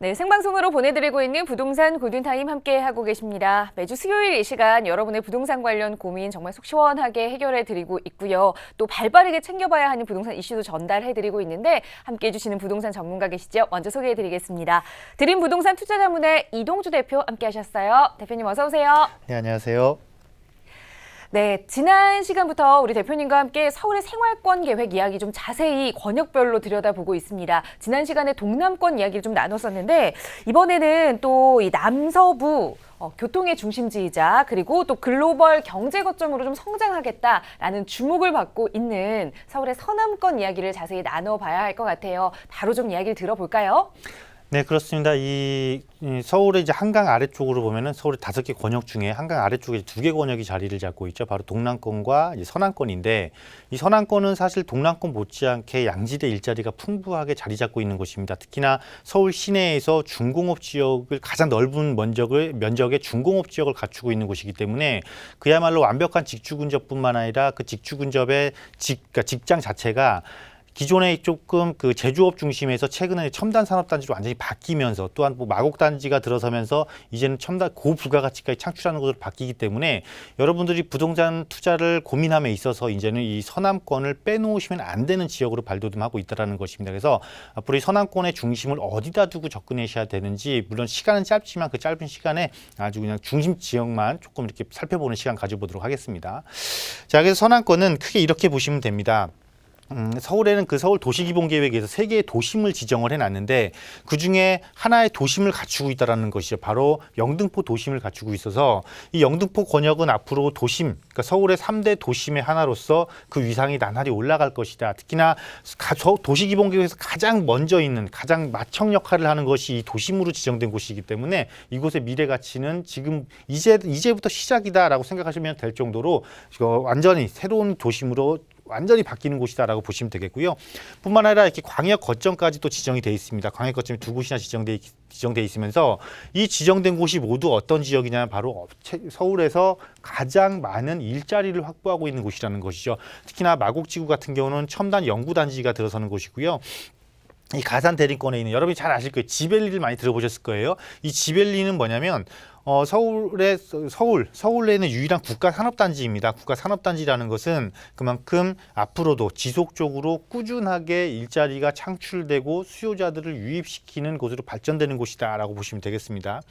네, 생방송으로 보내드리고 있는 부동산 골든타임 함께하고 계십니다. 매주 수요일 이 시간 여러분의 부동산 관련 고민 정말 속 시원하게 해결해드리고 있고요. 또 발빠르게 챙겨봐야 하는 부동산 이슈도 전달해드리고 있는데 함께해 주시는 부동산 전문가 계시죠? 먼저 소개해드리겠습니다. 드림 부동산 투자자문의 이동주 대표 함께하셨어요. 대표님 어서 오세요. 네, 안녕하세요. 네, 지난 시간부터 우리 대표님과 함께 서울의 생활권 계획 이야기 좀 자세히 권역별로 들여다보고 있습니다. 지난 시간에 동남권 이야기를 좀 나눴었는데 이번에는 또 이 남서부 교통의 중심지이자 그리고 또 글로벌 경제 거점으로 좀 성장하겠다라는 주목을 받고 있는 서울의 서남권 이야기를 자세히 나눠봐야 할 것 같아요. 바로 좀 이야기를 들어볼까요? 네, 그렇습니다. 이 서울의 이제 한강 아래쪽으로 보면은 서울의 5개 권역 중에 한강 아래쪽에 2개 권역이 자리를 잡고 있죠. 바로 동남권과 이제 서남권인데 이 서남권은 사실 동남권 못지않게 양지대 일자리가 풍부하게 자리 잡고 있는 곳입니다. 특히나 서울 시내에서 중공업 지역을 가장 넓은 면적의 중공업 지역을 갖추고 있는 곳이기 때문에 그야말로 완벽한 직주 근접뿐만 아니라 그 직주 근접의 그러니까 직장 자체가 기존에 조금 그 제조업 중심에서 최근에 첨단 산업단지로 완전히 바뀌면서 또한 뭐 마곡단지가 들어서면서 이제는 첨단 고부가가치까지 창출하는 것으로 바뀌기 때문에 여러분들이 부동산 투자를 고민함에 있어서 이제는 이 서남권을 빼놓으시면 안 되는 지역으로 발돋움하고 있다는 것입니다. 그래서 앞으로 이 서남권의 중심을 어디다 두고 접근하셔야 되는지 물론 시간은 짧지만 그 짧은 시간에 아주 그냥 중심 지역만 조금 이렇게 살펴보는 시간 가져보도록 하겠습니다. 자, 그래서 서남권은 크게 이렇게 보시면 됩니다. 서울에는 그 서울 도시기본계획에서 3개의 도심을 지정을 해놨는데 그중에 하나의 도심을 갖추고 있다는 것이죠. 바로 영등포 도심을 갖추고 있어서 이 영등포 권역은 앞으로 도심, 그러니까 서울의 3대 도심의 하나로서 그 위상이 나날이 올라갈 것이다. 특히나 도시기본계획에서 가장 먼저 있는, 가장 마청 역할을 하는 것이 이 도심으로 지정된 곳이기 때문에 이곳의 미래 가치는 지금 이제부터 시작이다라고 생각하시면 될 정도로 완전히 새로운 도심으로 완전히 바뀌는 곳이다라고 보시면 되겠고요. 뿐만 아니라 이렇게 광역 거점까지도 지정이 돼 있습니다. 광역 거점이 2곳이나 지정돼 있으면서 이 지정된 곳이 모두 어떤 지역이냐면 바로 서울에서 가장 많은 일자리를 확보하고 있는 곳이라는 것이죠. 특히나 마곡지구 같은 경우는 첨단 연구단지가 들어서는 곳이고요. 이 가산 대림권에 있는 여러분이 잘 아실 거예요. 지벨리를 많이 들어보셨을 거예요. 이 지벨리는 뭐냐면 서울에는 유일한 국가산업단지입니다. 국가산업단지라는 것은 그만큼 앞으로도 지속적으로 꾸준하게 일자리가 창출되고 수요자들을 유입시키는 곳으로 발전되는 곳이다라고 보시면 되겠습니다.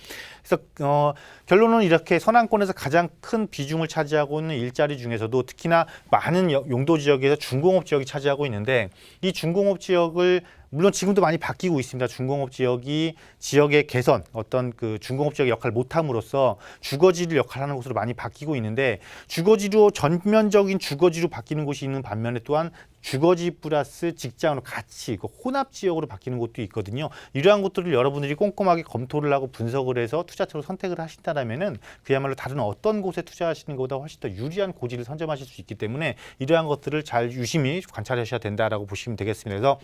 그래서 결론은 이렇게 서남권에서 가장 큰 비중을 차지하고 있는 일자리 중에서도 특히나 많은 용도 지역에서 중공업 지역이 차지하고 있는데 이 중공업 지역을 물론 지금도 많이 바뀌고 있습니다. 중공업 지역의 개선, 어떤 그 중공업 지역의 역할을 못함으로써 주거지를 역할하는 곳으로 많이 바뀌고 있는데 전면적인 주거지로 바뀌는 곳이 있는 반면에 또한 주거지 플러스 직장으로 같이 혼합 지역으로 바뀌는 곳도 있거든요. 이러한 것들을 여러분들이 꼼꼼하게 검토를 하고 분석을 해서 투자처로 선택을 하신다면은 그야말로 다른 어떤 곳에 투자하시는 것보다 훨씬 더 유리한 고지를 선점하실 수 있기 때문에 이러한 것들을 잘 유심히 관찰하셔야 된다라고 보시면 되겠습니다. 그래서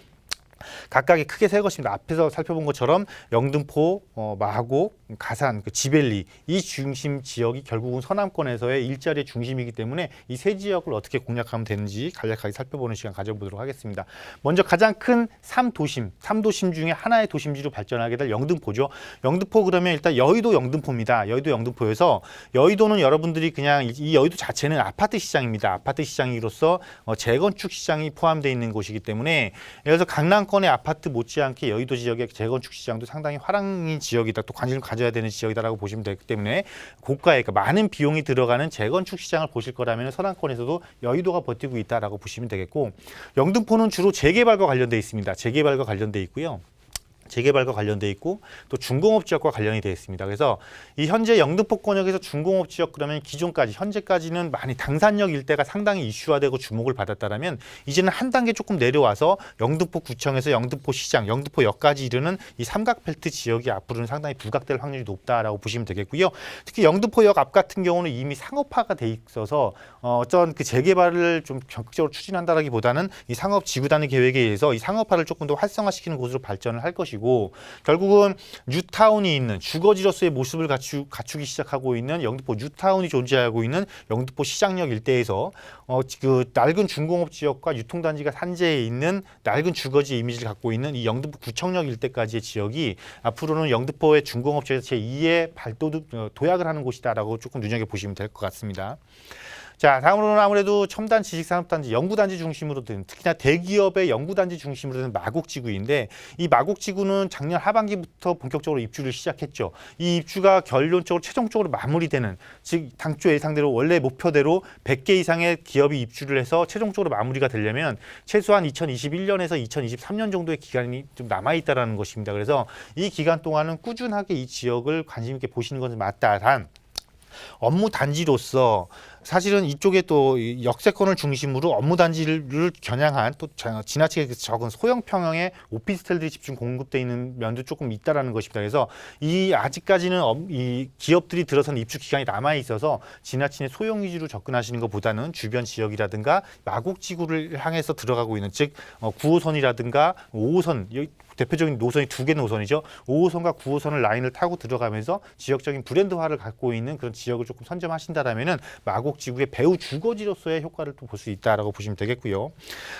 각각이 크게 세 것입니다. 앞에서 살펴본 것처럼 영등포, 마곡, 가산, 지벨리 이 중심 지역이 결국은 서남권에서의 일자리의 중심이기 때문에 이 세 지역을 어떻게 공략하면 되는지 간략하게 살펴보는 시간 가져보도록 하겠습니다. 먼저 가장 큰 3도심 중에 하나의 도심지로 발전하게 될 영등포죠. 영등포 그러면 일단 여의도 영등포입니다. 여의도 영등포에서 여의도는 여러분들이 그냥 이 여의도 자체는 아파트 시장입니다. 아파트 시장으로서 재건축 시장이 포함되어 있는 곳이기 때문에 예를 들어서 강남권의 아파트 못지않게 여의도 지역의 재건축 시장도 상당히 화랑인 지역이다. 또 관심을 가져야 되는 지역이다라고 보시면 되기 때문에 고가의 그러니까 많은 비용이 들어가는 재건축 시장을 보실 거라면 서남권에서도 여의도가 버티고 있다라고 보시면 되겠고 영등포는 주로 재개발과 관련돼 있습니다. 재개발과 관련돼 있고요. 재개발과 관련돼 있고 또 중공업 지역과 관련이 되어 있습니다. 그래서 이 현재 영등포 권역에서 중공업 지역 그러면 현재까지는 많이 당산역 일대가 상당히 이슈화되고 주목을 받았다라면 이제는 한 단계 조금 내려와서 영등포 구청에서 영등포 시장, 영등포역까지 이르는 이 삼각벨트 지역이 앞으로는 상당히 부각될 확률이 높다라고 보시면 되겠고요. 특히 영등포역 앞 같은 경우는 이미 상업화가 돼 있어서 어떤 그 재개발을 좀 적극적으로 추진한다라기보다는 이 상업 지구 단위 계획에 의해서 이 상업화를 조금 더 활성화시키는 곳으로 발전을 할 것이고 되고 결국은 뉴타운이 있는 주거지로서의 모습을 갖추기 시작하고 있는 영등포 뉴타운이 존재하고 있는 영등포 시장역 일대에서 그 낡은 중공업 지역과 유통단지가 산재해 있는 낡은 주거지 이미지를 갖고 있는 이 영등포 구청역 일대까지의 지역이 앞으로는 영등포의 중공업지에서 제2의 도약을 하는 곳이다라고 조금 눈여겨보시면 될 것 같습니다. 자, 다음으로는 아무래도 첨단 지식산업단지, 연구단지 중심으로 된 특히나 대기업의 연구단지 중심으로 된 마곡지구인데 이 마곡지구는 작년 하반기부터 본격적으로 입주를 시작했죠. 이 입주가 결론적으로 최종적으로 마무리되는 즉 당초 예상대로 원래 목표대로 100개 이상의 기업이 입주를 해서 최종적으로 마무리가 되려면 최소한 2021년에서 2023년 정도의 기간이 좀 남아있다는 것입니다. 그래서 이 기간 동안은 꾸준하게 이 지역을 관심 있게 보시는 것은 맞다. 단 업무 단지로서 사실은 이쪽에 또 역세권을 중심으로 업무 단지를 겨냥한 또 지나치게 적은 소형 평형의 오피스텔들이 집중 공급되어 있는 면도 조금 있다라는 것입니다. 그래서 이 아직까지는 이 기업들이 들어선 입주 기간이 남아 있어서 지나치게 소형 위주로 접근하시는 것보다는 주변 지역이라든가 마곡지구를 향해서 들어가고 있는 즉 9호선이라든가 5호선 대표적인 노선이 두 개 노선이죠. 5호선과 9호선을 라인을 타고 들어가면서 지역적인 브랜드화를 갖고 있는 그런 지역을 조금 선점하신다라면은 마곡지구의 배후 주거지로서의 효과를 또 볼 수 있다라고 보시면 되겠고요.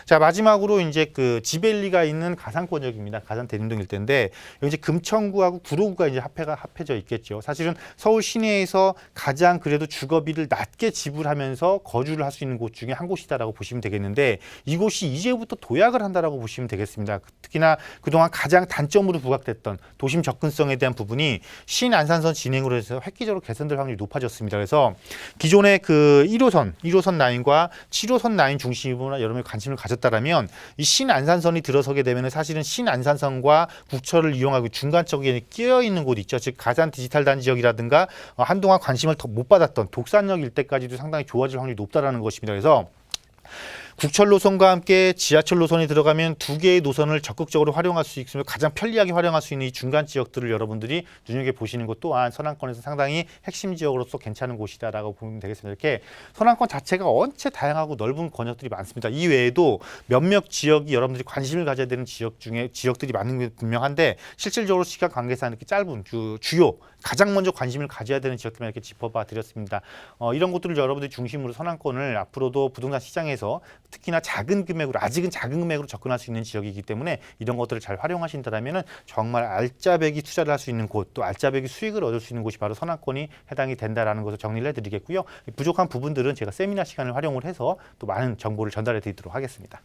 자, 마지막으로 이제 그 지벨리가 있는 가산권역입니다. 가산 대림동 일대인데 여기 이제 금천구하고 구로구가 이제 합해져 있겠죠. 사실은 서울 시내에서 가장 그래도 주거비를 낮게 지불하면서 거주를 할 수 있는 곳 중에 한 곳이다라고 보시면 되겠는데 이곳이 이제부터 도약을 한다라고 보시면 되겠습니다. 특히나 그동안 가장 단점으로 부각됐던 도심 접근성에 대한 부분이 신안산선 진행으로 해서 획기적으로 개선될 확률이 높아졌습니다. 그래서 기존의 그 1호선 라인과 7호선 라인 중심으로 여러분이 관심을 가졌다라면 이 신안산선이 들어서게 되면 사실은 신안산선과 국철을 이용하고 중간 쪽에 끼어 있는 곳 있죠. 즉 가산 디지털 단지 지역이라든가 한동안 관심을 더 못 받았던 독산역 일대까지도 상당히 좋아질 확률이 높다라는 것입니다. 그래서 국철 노선과 함께 지하철 노선이 들어가면 두 개의 노선을 적극적으로 활용할 수 있으며 가장 편리하게 활용할 수 있는 이 중간 지역들을 여러분들이 눈여겨보시는 것 또한 서남권에서 상당히 핵심 지역으로서 괜찮은 곳이다라고 보면 되겠습니다. 이렇게 서남권 자체가 언체 다양하고 넓은 권역들이 많습니다. 이 외에도 몇몇 지역이 여러분들이 관심을 가져야 되는 지역 중에 지역들이 많은 게 분명한데 실질적으로 시간 관계상 이렇게 짧은 주요 가장 먼저 관심을 가져야 되는 지역들만 이렇게 짚어봐 드렸습니다. 이런 것들을 여러분들이 중심으로 서남권을 앞으로도 부동산 시장에서 특히나 작은 금액으로 아직은 작은 금액으로 접근할 수 있는 지역이기 때문에 이런 것들을 잘 활용하신다면 정말 알짜배기 투자를 할 수 있는 곳 또 알짜배기 수익을 얻을 수 있는 곳이 바로 서남권이 해당이 된다라는 것을 정리를 해드리겠고요. 부족한 부분들은 제가 세미나 시간을 활용을 해서 또 많은 정보를 전달해 드리도록 하겠습니다.